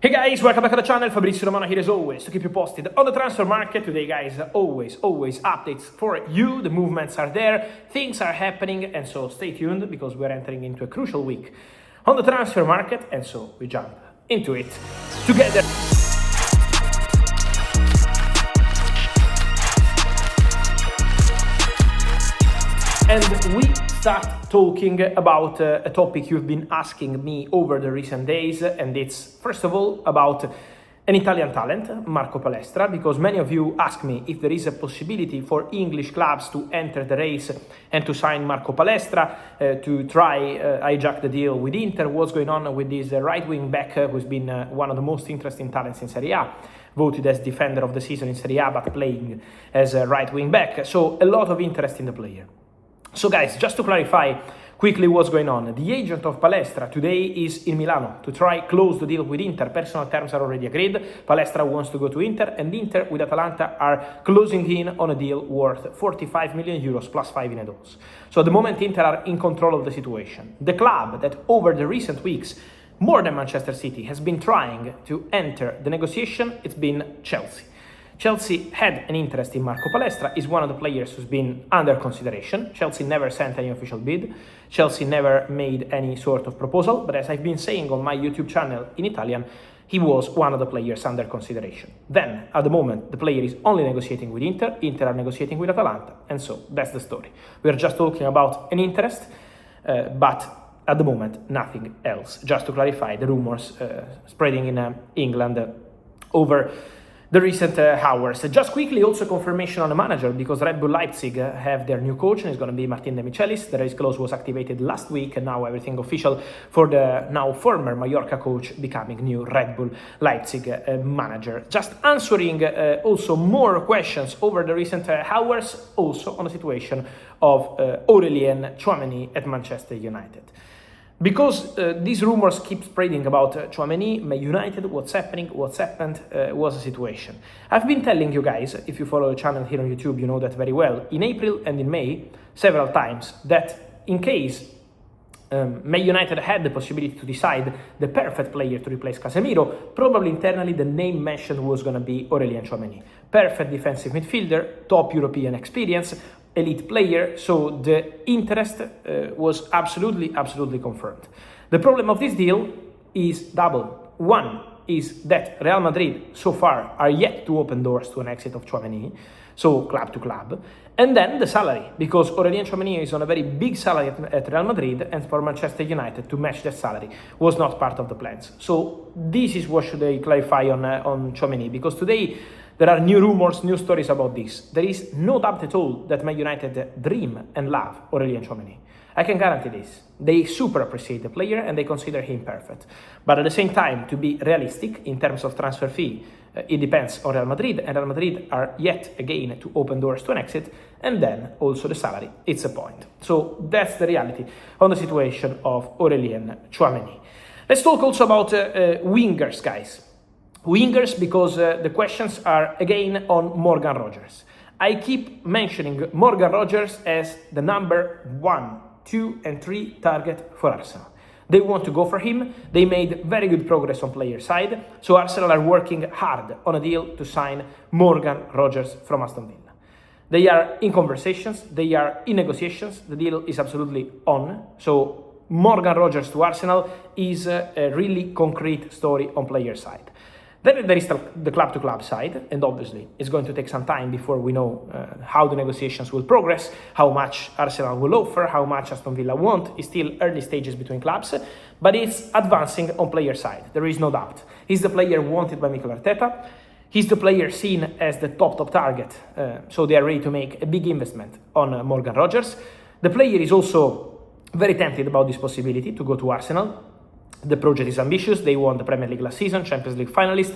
Hey guys, welcome back to the channel. Fabrizio Romano here as always to keep you posted on the transfer market. Today guys, always updates for you. The movements are there, things are happening, and so stay tuned because we're entering into a crucial week on the transfer market, and so we jump into it together. And we start talking about a topic you've been asking me over the recent days, and it's first of all about an Italian talent, Marco Palestra, because many of you ask me if there is a possibility for English clubs to enter the race and to sign Marco Palestra, to try hijack the deal with Inter. What's going on with this right-wing back who's been one of the most interesting talents in Serie A, voted as defender of the season in Serie A, but playing as a right-wing back. So a lot of interest in the player. So guys, just to clarify quickly what's going on, the agent of Palestra today is in Milano to try close the deal with Inter. Personal terms are already agreed. Palestra wants to go to Inter, and Inter with Atalanta are closing in on a deal worth 45 million euros plus 5 in advance. So at the moment Inter are in control of the situation. The club that over the recent weeks, more than Manchester City, has been trying to enter the negotiation, it's been Chelsea. Chelsea had an interest in Marco Palestra, is one of the players who's been under consideration. Chelsea never sent any official bid. Chelsea never made any sort of proposal, but as I've been saying on my YouTube channel in Italian, he was one of the players under consideration. Then, at the moment, the player is only negotiating with Inter, Inter are negotiating with Atalanta, and so that's the story. We're just talking about an interest, but at the moment, nothing else. Just to clarify, the rumors spreading in England over the recent hours. Just quickly, also confirmation on the manager, because Red Bull Leipzig have their new coach, and it's going to be Martín Demichelis. The race clause was activated last week, and now everything official for the now former Mallorca coach becoming new Red Bull Leipzig manager. Just answering also more questions over the recent hours, also on the situation of Aurélien Tchouaméni at Manchester United. Because these rumors keep spreading about Tchouaméni, Man United, what's happened, was the situation. I've been telling you guys, if you follow the channel here on YouTube, you know that very well, in April and in May, several times, that in case Man United had the possibility to decide the perfect player to replace Casemiro, probably internally the name mentioned was going to be Aurélien Tchouaméni. Perfect defensive midfielder, top European experience, elite player, so the interest was absolutely confirmed. The problem of this deal is double. One is that Real Madrid so far are yet to open doors to an exit of Tchouaméni, so club to club, and then the salary, because Aurélien Tchouaméni is on a very big salary at Real Madrid, and for Manchester United to match that salary was not part of the plans. So this is what should I clarify on Tchouaméni, because today there are new rumors, new stories about this. There is no doubt at all that Man United dream and love Aurélien Tchouaméni. I can guarantee this. They super appreciate the player and they consider him perfect. But at the same time, to be realistic in terms of transfer fee, it depends on Real Madrid, and Real Madrid are yet again to open doors to an exit, and then also the salary, it's a point. So that's the reality on the situation of Aurélien Tchouaméni. Let's talk also about wingers, guys. Wingers, because the questions are again on Morgan Rogers. I keep mentioning Morgan Rogers as the number 1, 2 and 3 target for Arsenal. They want to go for him. They made very good progress on player side, so Arsenal are working hard on a deal to sign Morgan Rogers from Aston Villa. They are in conversations, they are in negotiations, the deal is absolutely on, so Morgan Rogers to Arsenal is a really concrete story on player side. Then there is the club-to-club side, and obviously it's going to take some time before we know how the negotiations will progress, how much Arsenal will offer, how much Aston Villa want. It's still early stages between clubs, but it's advancing on player side, there is no doubt. He's the player wanted by Mikel Arteta, he's the player seen as the top target, so they are ready to make a big investment on Morgan Rogers. The player is also very tempted about this possibility to go to Arsenal. The project is ambitious, they won the Premier League last season, Champions League finalist,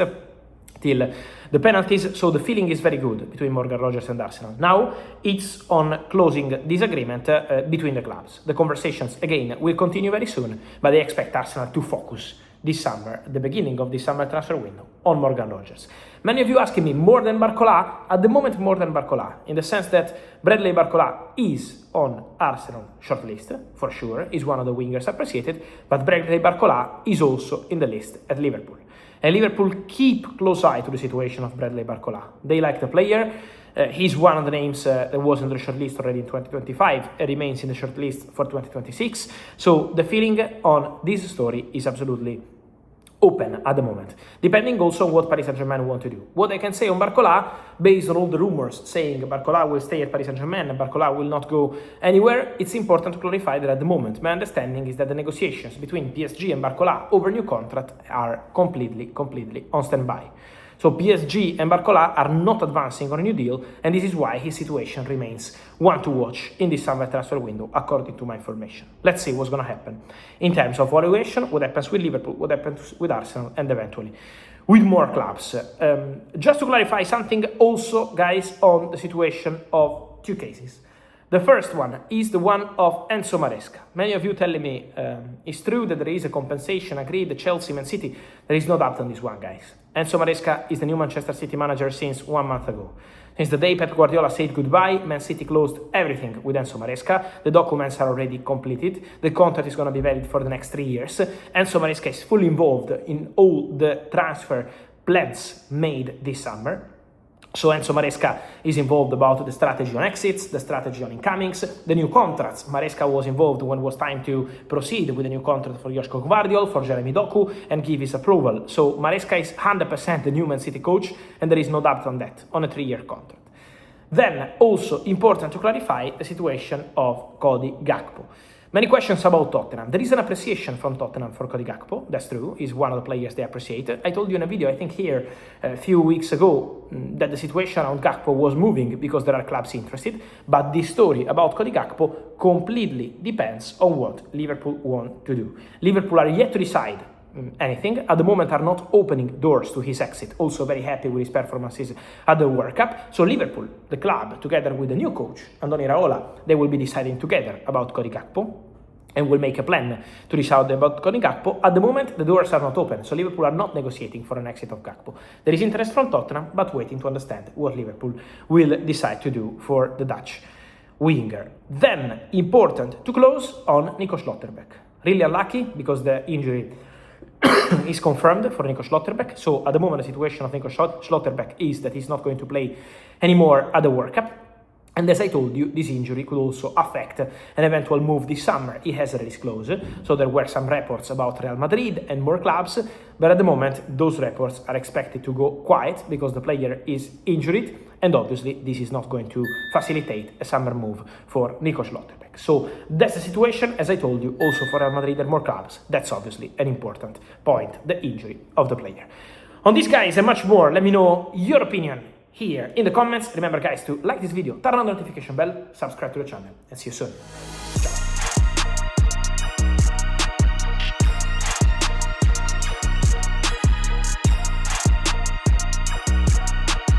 till the penalties, so the feeling is very good between Morgan Rogers and Arsenal. Now it's on closing this agreement between the clubs. The conversations, again, will continue very soon, but they expect Arsenal to focus this summer, the beginning of this summer transfer window, on Morgan Rogers. Many of you asking me, more than Barcola? At the moment, more than Barcola, in the sense that Bradley Barcola is on Arsenal shortlist, for sure, is one of the wingers appreciated, but Bradley Barcola is also in the list at Liverpool. And Liverpool keep close eye to the situation of Bradley Barcola. They like the player. He's one of the names that was in the shortlist already in 2025 and remains in the shortlist for 2026. So the feeling on this story is absolutely open at the moment, depending also on what Paris Saint-Germain want to do. What I can say on Barcola, based on all the rumors saying Barcola will stay at Paris Saint-Germain and Barcola will not go anywhere, it's important to clarify that at the moment, my understanding is that the negotiations between PSG and Barcola over new contract are completely on standby. So PSG and Barcola are not advancing on a new deal, and this is why his situation remains one to watch in this summer transfer window, according to my information. Let's see what's going to happen in terms of valuation, what happens with Liverpool, what happens with Arsenal, and eventually with more clubs. Just to clarify something also, guys, on the situation of two cases. The first one is the one of Enzo Maresca. Many of you telling me it's true that there is a compensation agreed, the Chelsea, Man City. There is no doubt on this one, guys. Enzo Maresca is the new Manchester City manager since 1 month ago. Since the day Pep Guardiola said goodbye, Man City closed everything with Enzo Maresca. The documents are already completed. The contract is going to be valid for the next 3 years. Enzo Maresca is fully involved in all the transfer plans made this summer. So Enzo Maresca is involved about the strategy on exits, the strategy on incomings, the new contracts. Maresca was involved when it was time to proceed with the new contract for Joško Gvardiol, for Jeremy Doku, and give his approval. So Maresca is 100% the new Man City coach, and there is no doubt on that, on a 3-year contract. Then, also important to clarify the situation of Cody Gakpo. Many questions about Tottenham. There is an appreciation from Tottenham for Cody Gakpo. That's true. He's one of the players they appreciate. I told you in a video, I think here, a few weeks ago, that the situation around Gakpo was moving because there are clubs interested. But this story about Cody Gakpo completely depends on what Liverpool want to do. Liverpool are yet to decide anything. At the moment are not opening doors to his exit. Also very happy with his performances at the World Cup. So Liverpool, the club, together with the new coach, Andoni Iraola, they will be deciding together about Cody Gakpo and will make a plan to decide about Cody Gakpo. At the moment, the doors are not open, so Liverpool are not negotiating for an exit of Gakpo. There is interest from Tottenham, but waiting to understand what Liverpool will decide to do for the Dutch winger. Then, important to close on Nico Schlotterbeck. Really unlucky because the injury is confirmed for Nico Schlotterbeck. So at the moment, the situation of Nico Schlotterbeck is that he's not going to play anymore at the World Cup. And as I told you, this injury could also affect an eventual move this summer. He has already disclosed. So there were some reports about Real Madrid and more clubs. But at the moment, those reports are expected to go quiet because the player is injured. And obviously, this is not going to facilitate a summer move for Nico Schlotterbeck. So that's the situation, as I told you, also for Real Madrid and more clubs. That's obviously an important point, the injury of the player. On this, guys, and much more, let me know your opinion here in the comments. Remember, guys, to like this video, turn on the notification bell, subscribe to the channel, and see you soon.